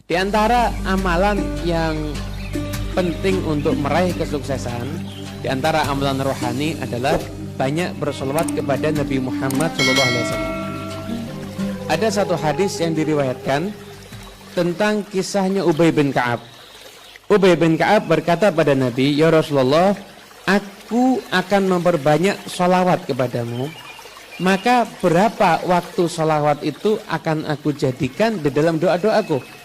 Di antara amalan yang penting untuk meraih kesuksesan, di antara amalan rohani adalah banyak bersolawat kepada Nabi Muhammad SAW. Ada satu hadis yang diriwayatkan tentang kisahnya Ubay bin Ka'ab. Ubay bin Ka'ab berkata pada Nabi, "Ya Rasulullah, aku akan memperbanyak solawat kepadamu. Maka berapa waktu solawat itu akan aku jadikan di dalam doa-doaku?"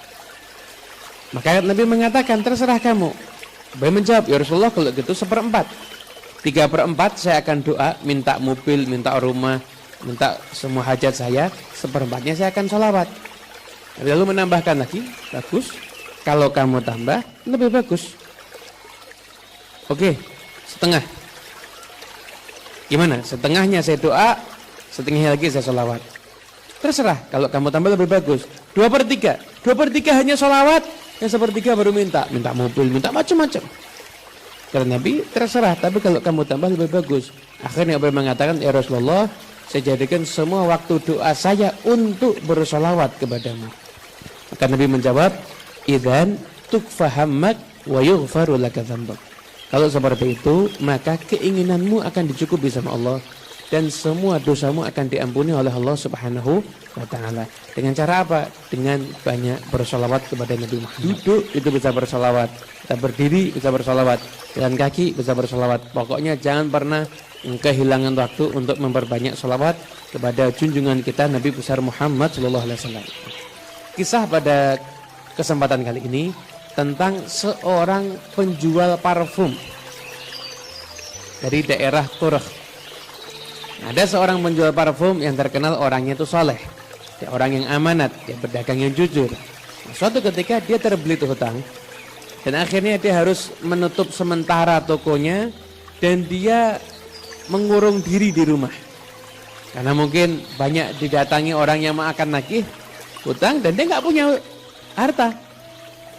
Maka Nabi mengatakan, "Terserah kamu." Ubay menjawab, "Ya Rasulullah, kalau gitu 1/4. 3/4 saya akan doa, minta mobil, minta rumah, minta semua hajat saya. 1/4-nya saya akan solawat." Lalu menambahkan lagi, "Bagus, kalau kamu tambah lebih bagus." Oke, setengah. Gimana? Setengahnya saya doa, setengahnya lagi saya solawat. Terserah, kalau kamu tambah lebih bagus. 2/3. 2/3 hanya solawat, yang 1/3 baru minta mobil, minta macam-macam. Kata Nabi, terserah, tapi kalau kamu tambah lebih bagus. Akhirnya Ubay mengatakan, "Ya Rasulullah, saya jadikan semua waktu doa saya untuk bersolawat kepadamu." Maka Nabi menjawab, "Idzan tukfahammak wa yughfaru laka dzambak." Kalau seperti itu, maka keinginanmu akan dicukupi sama Allah dan semua dosamu akan diampuni oleh Allah Subhanahu wa taala. Dengan cara apa? Dengan banyak bersolawat kepada Nabi Muhammad. Duduk itu bisa bersolawat, kita berdiri bisa bersolawat, jalan kaki bisa bersolawat. Pokoknya jangan pernah kehilangan waktu untuk memperbanyak solawat kepada junjungan kita Nabi besar Muhammad SAW. Kisah pada kesempatan kali ini tentang seorang penjual parfum dari daerah Turk. Ada seorang penjual parfum yang terkenal orangnya itu soleh, dia orang yang amanat, dia berdagang yang jujur. Suatu ketika dia terbelit hutang dan akhirnya dia harus menutup sementara tokonya dan dia mengurung diri di rumah karena mungkin banyak didatangi orang yang akan nagih hutang dan dia nggak punya harta.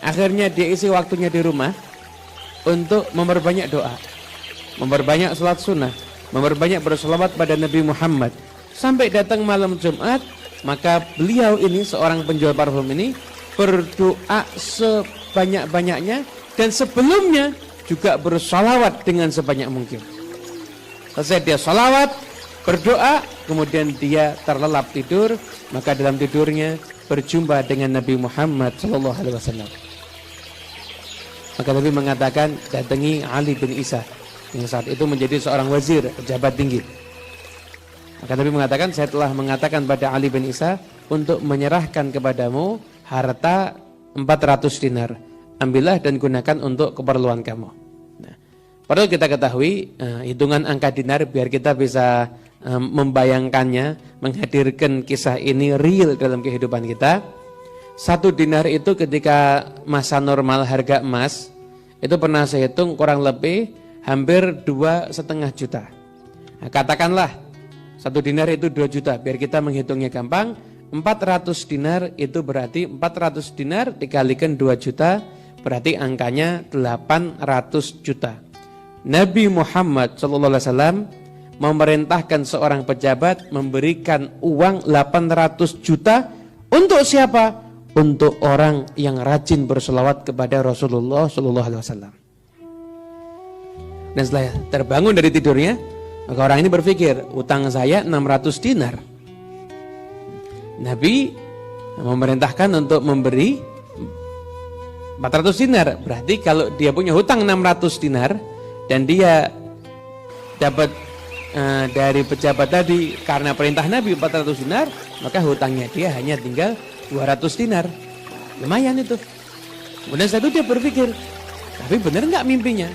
Akhirnya dia isi waktunya di rumah untuk memperbanyak doa, memperbanyak salat sunnah, memperbanyak berselawat pada Nabi Muhammad. Sampai datang malam Jumat, maka beliau ini, seorang penjual parfum ini, berdoa sebanyak-banyaknya dan sebelumnya juga bersolawat dengan sebanyak mungkin. Selesai dia solawat, berdoa, kemudian dia terlelap tidur, maka dalam tidurnya berjumpa dengan Nabi Muhammad SAW. Maka Nabi mengatakan, datangi Ali bin Isa yang saat itu menjadi seorang wazir, pejabat tinggi. Maka Nabi mengatakan, "Saya telah mengatakan pada Ali bin Isa untuk menyerahkan kepadamu harta 400 dinar. Ambillah dan gunakan untuk keperluan kamu." Nah, perlu kita ketahui hitungan angka dinar biar kita bisa membayangkannya, menghadirkan kisah ini real dalam kehidupan kita. 1 dinar itu ketika masa normal harga emas itu pernah saya hitung kurang lebih hampir 2,5 juta. Nah, katakanlah 1 dinar itu 2 juta, biar kita menghitungnya gampang. 400 dinar itu berarti 400 dinar dikalikan 2 juta, berarti angkanya 800 juta. Nabi Muhammad SAW memerintahkan seorang pejabat memberikan uang 800 juta untuk siapa? Untuk orang yang rajin berselawat kepada Rasulullah SAW. Dan setelah terbangun dari tidurnya, maka orang ini berpikir, utang saya 600 dinar. Nabi memerintahkan untuk memberi 400 dinar. Berarti kalau dia punya hutang 600 dinar dan dia dapat dari pejabat tadi karena perintah Nabi 400 dinar, maka hutangnya dia hanya tinggal 200 dinar. Lumayan itu. Kemudian setelah itu dia berpikir, tapi benar enggak mimpinya?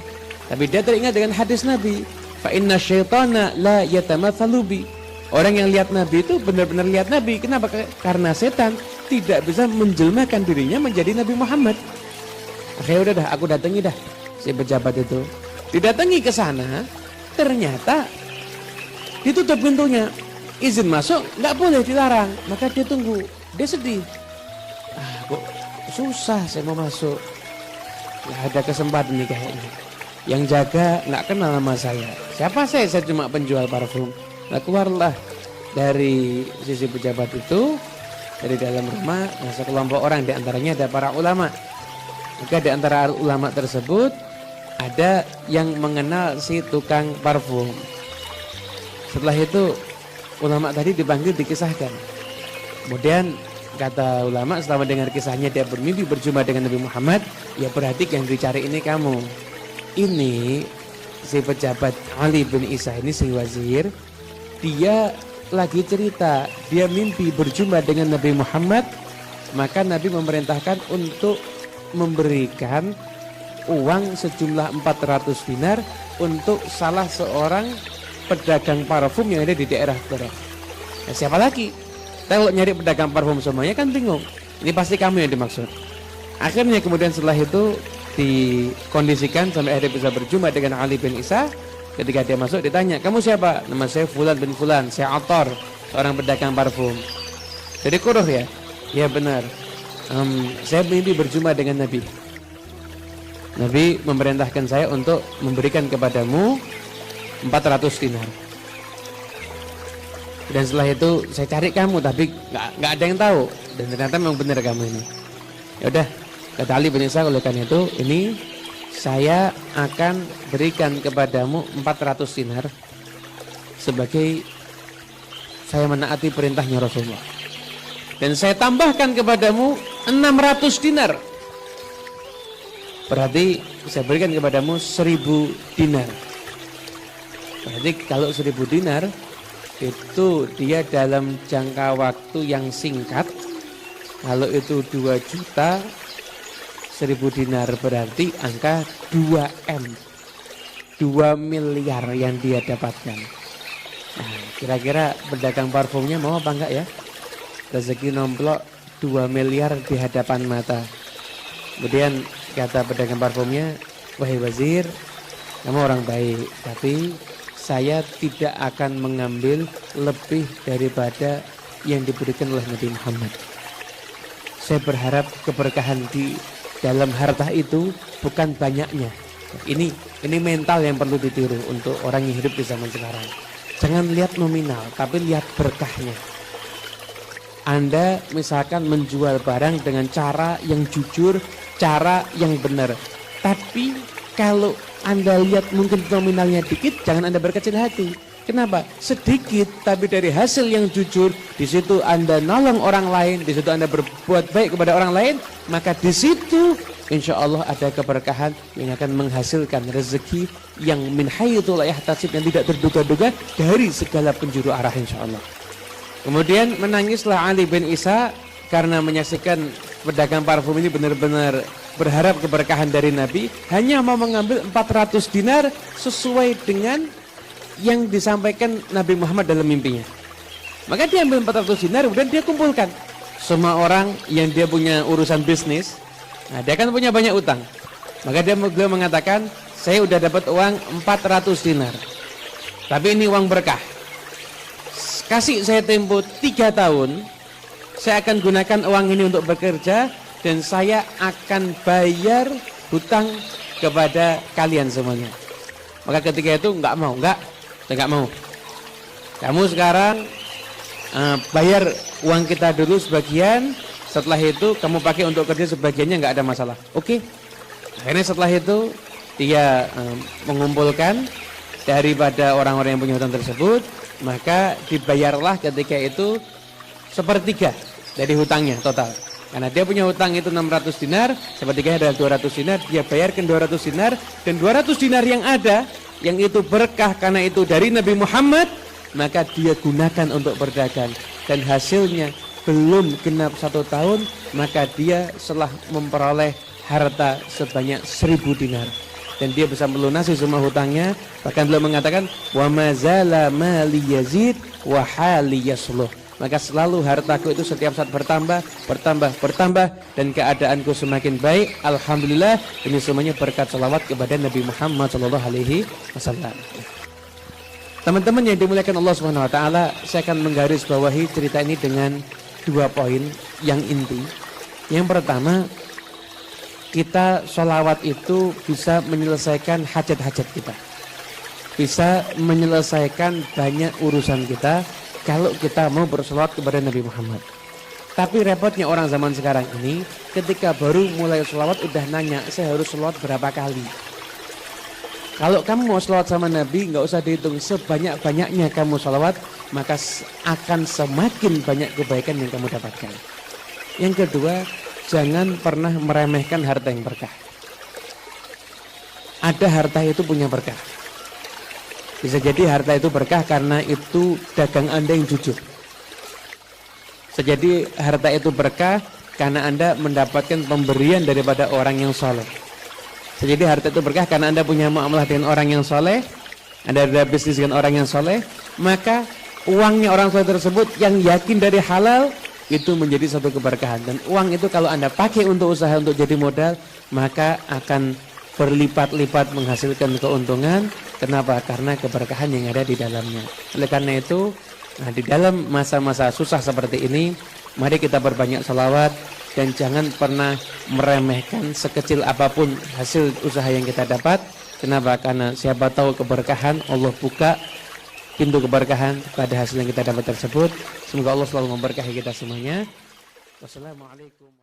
Tapi dia teringat dengan hadis Nabi, fa inna syaitana la yatamatsalu bi. Orang yang lihat Nabi itu benar-benar lihat Nabi. Kenapa? Karena setan tidak bisa menjelmakan dirinya menjadi Nabi Muhammad. Akhirnya udah dah, aku datangi dah si pejabat itu. Didatangi ke sana, ternyata ditutup pintunya. Izin masuk nggak boleh, dilarang. Maka dia tunggu, dia sedih. Kok susah saya mau masuk. Nggak ada kesempatan nih kayaknya. Yang jaga nggak kenal nama saya. Siapa saya? Saya cuma penjual parfum. Nah, keluarlah dari sisi pejabat itu dari dalam rumah, nah sekelompok orang, di antaranya ada para ulama. Maka di antara ulama tersebut ada yang mengenal si tukang parfum. Setelah itu ulama tadi dipanggil, dikisahkan. Kemudian kata ulama, setelah mendengar kisahnya dia bermimpi berjumpa dengan Nabi Muhammad. Ya berarti yang dicari ini kamu. Ini si pejabat Ali bin Isa ini, si wazir, dia lagi cerita, dia mimpi berjumpa dengan Nabi Muhammad. Maka Nabi memerintahkan untuk memberikan uang sejumlah 400 dinar untuk salah seorang pedagang parfum yang ada di daerah Quraisy. Nah, siapa lagi? Kalau nyari pedagang parfum semuanya kan bingung. Ini pasti kamu yang dimaksud. Akhirnya kemudian setelah itu dikondisikan sampai akhirnya bisa berjumpa dengan Ali bin Isa. Ketika dia masuk ditanya, kamu siapa? Nama saya Fulan bin Fulan, saya Athar, seorang pedagang parfum. Jadi Quraisy ya? Ya benar. Saya mimpi berjumpa dengan Nabi. Nabi memerintahkan saya untuk memberikan kepadamu 400 dinar. Dan setelah itu saya cari kamu, tapi nggak ada yang tahu. Dan ternyata memang benar kamu ini. Ya udah, kata Ali bin Isa, oleh karena itu ini saya akan berikan kepadamu 400 dinar sebagai saya menaati perintahnya Rasulullah. Dan saya tambahkan kepadamu 600 dinar. Berarti saya berikan kepadamu 1000 dinar. Berarti kalau 1000 dinar itu dia dalam jangka waktu yang singkat. Kalau itu 2 juta, 1000 dinar berarti angka 2M, 2 miliar yang dia dapatkan. Nah, kira-kira pedagang parfumnya mau apa enggak ya? Rezeki nomplok 2 miliar di hadapan mata. Kemudian kata pedagang parfumnya, wahai wazir, kamu orang baik, tapi saya tidak akan mengambil lebih daripada yang diberikan oleh Nabi Muhammad. Saya berharap keberkahan di dalam harta itu bukan banyaknya. Ini mental yang perlu ditiru untuk orang yang hidup di zaman sekarang. Jangan lihat nominal, tapi lihat berkahnya. Anda misalkan menjual barang dengan cara yang jujur, cara yang benar. Tapi kalau Anda lihat mungkin nominalnya dikit, jangan Anda berkecil hati. Kenapa? Sedikit, tapi dari hasil yang jujur, di situ Anda nolong orang lain, di situ Anda berbuat baik kepada orang lain, maka di situ insya Allah ada keberkahan yang akan menghasilkan rezeki yang min haitsu la yahtasib, yang tidak terduga-duga dari segala penjuru arah insya Allah. Kemudian menangislah Ali bin Isa karena menyaksikan pedagang parfum ini benar-benar berharap keberkahan dari Nabi, hanya mau mengambil 400 dinar sesuai dengan yang disampaikan Nabi Muhammad dalam mimpinya. Maka dia ambil 400 dinar, kemudian dia kumpulkan semua orang yang dia punya urusan bisnis. Nah, dia kan punya banyak utang. Maka dia mengatakan, saya udah dapat uang 400 dinar, tapi ini uang berkah. Kasih saya tempo 3 tahun, saya akan gunakan uang ini untuk bekerja, dan saya akan bayar hutang kepada kalian semuanya. Maka ketika itu enggak mau. Kamu sekarang bayar uang kita dulu sebagian, setelah itu kamu pakai untuk kerja sebagiannya, enggak ada masalah. Oke. Akhirnya setelah itu dia mengumpulkan daripada orang-orang yang punya hutang tersebut, maka dibayarlah ketika itu 1/3 dari hutangnya total. Karena dia punya hutang itu 600 dinar, 1/3 adalah 200 dinar, dia bayarkan 200 dinar, dan 200 dinar yang ada, yang itu berkah karena itu dari Nabi Muhammad, maka dia gunakan untuk berdagang. Dan hasilnya belum genap 1 tahun, maka dia telah memperoleh harta sebanyak 1000 dinar. Dan dia bisa melunasi semua hutangnya. Bahkan beliau mengatakan, wa mazala mali yazid wa hali yasluh. Maka selalu hartaku itu setiap saat bertambah, dan keadaanku semakin baik. Alhamdulillah, ini semuanya berkat salawat kepada Nabi Muhammad SAW. Teman-teman yang dimuliakan Allah Subhanahu Wa Taala, saya akan menggarisbawahi cerita ini dengan 2 poin yang inti. Yang pertama, kita sholawat itu bisa menyelesaikan hajat-hajat kita, bisa menyelesaikan banyak urusan kita kalau kita mau bersolawat kepada Nabi Muhammad. Tapi repotnya orang zaman sekarang ini, ketika baru mulai sholawat udah nanya, saya harus sholawat berapa kali? Kalau kamu mau sholawat sama Nabi, nggak usah dihitung, sebanyak-banyaknya kamu sholawat, maka akan semakin banyak kebaikan yang kamu dapatkan. Yang kedua, jangan pernah meremehkan harta yang berkah. Ada harta itu punya berkah. Bisa jadi harta itu berkah karena itu dagang Anda yang jujur. Bisa jadi harta itu berkah karena Anda mendapatkan pemberian daripada orang yang soleh. Bisa jadi harta itu berkah karena Anda punya muamalah dengan orang yang soleh, Anda ada bisnis dengan orang yang soleh, maka uangnya orang soleh tersebut yang yakin dari halal itu menjadi satu keberkahan. Dan uang itu kalau Anda pakai untuk usaha, untuk jadi modal, maka akan berlipat-lipat menghasilkan keuntungan. Kenapa? Karena keberkahan yang ada di dalamnya. Oleh karena itu, di dalam masa-masa susah seperti ini, mari kita berbanyak sholawat dan jangan pernah meremehkan sekecil apapun hasil usaha yang kita dapat. Kenapa? Karena siapa tahu keberkahan, Allah buka pintu keberkahan pada hasil yang kita dapat tersebut. Semoga Allah selalu memberkahi kita semuanya. Wassalamualaikum.